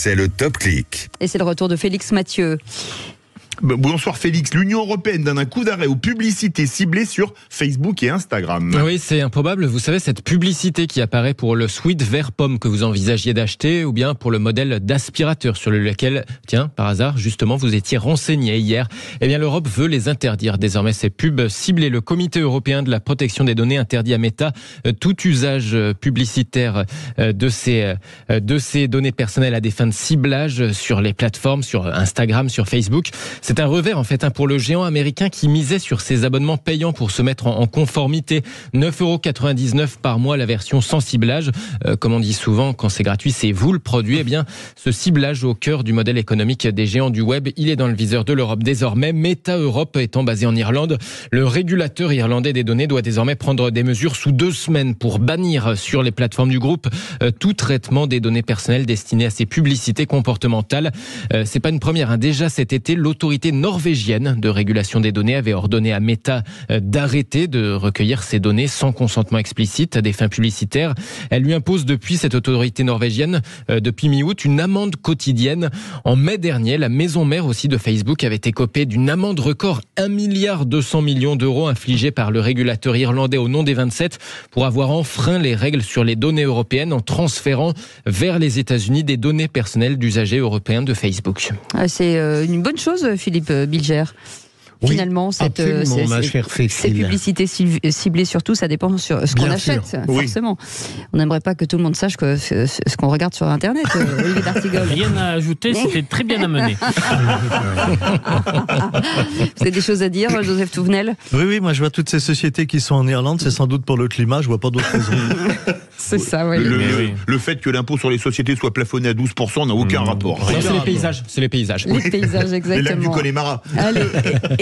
c'est le Top Clic. Et c'est le retour de Félix Mathieu. Bonsoir Félix. L'Union européenne donne un coup d'arrêt aux publicités ciblées sur Facebook et Instagram. Oui, c'est improbable. Vous savez, cette publicité qui apparaît pour le sweat vert pomme que vous envisagiez d'acheter, ou bien pour le modèle d'aspirateur sur lequel, tiens, par hasard, justement, vous étiez renseigné hier. Eh bien, l'Europe veut les interdire. Désormais, ces pubs ciblées. Le Comité européen de la protection des données interdit à Meta tout usage publicitaire de ces données personnelles à des fins de ciblage sur les plateformes, sur Instagram, sur Facebook. C'est un revers en fait pour le géant américain qui misait sur ses abonnements payants pour se mettre en conformité. 9,99 € par mois la version sans ciblage. Comme on dit souvent, quand c'est gratuit, c'est vous le produit. Eh bien, ce ciblage au cœur du modèle économique des géants du web, il est dans le viseur de l'Europe désormais. Meta Europe étant basé en Irlande, le régulateur irlandais des données doit désormais prendre des mesures sous 2 semaines pour bannir sur les plateformes du groupe tout traitement des données personnelles destinées à ces publicités comportementales. C'est pas une première. Déjà cet été, l'autorité norvégienne de régulation des données avait ordonné à Meta d'arrêter de recueillir ces données sans consentement explicite à des fins publicitaires. Elle lui impose depuis, cette autorité norvégienne, depuis mi-août, une amende quotidienne. En mai dernier, la maison mère aussi de Facebook avait écopé d'une amende record 1,2 milliard d'euros infligée par le régulateur irlandais au nom des 27 pour avoir enfreint les règles sur les données européennes en transférant vers les États-Unis des données personnelles d'usagers européens de Facebook. C'est une bonne chose, Philippe Bilger. Finalement, ces publicités ciblées surtout, ça dépend sur ce qu'on achète, forcément. On n'aimerait pas que tout le monde sache ce qu'on regarde sur Internet, Olivier d'Artigol. Rien à ajouter, c'était très bien amené. Vous avez des choses à dire, Joseph Touvenel ? Oui, moi je vois toutes ces sociétés qui sont en Irlande, c'est sans doute pour le climat, je vois pas d'autres raisons. C'est ça, oui. Le fait que l'impôt sur les sociétés soit plafonné à 12% n'a aucun rapport. Non, c'est les paysages. Les paysages, exactement. Les lacs du Connemara. Allez,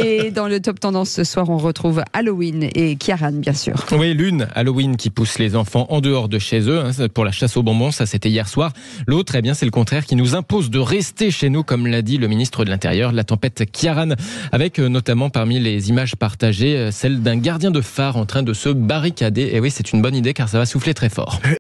et dans le Top Tendance ce soir, on retrouve Halloween et Kiaran, bien sûr. Oui, l'une, Halloween, qui pousse les enfants en dehors de chez eux, pour la chasse aux bonbons, ça c'était hier soir. L'autre, c'est le contraire, qui nous impose de rester chez nous, comme l'a dit le ministre de l'Intérieur, la tempête Kiaran, avec notamment parmi les images partagées, celle d'un gardien de phare en train de se barricader. Et oui, c'est une bonne idée car ça va souffler très fort.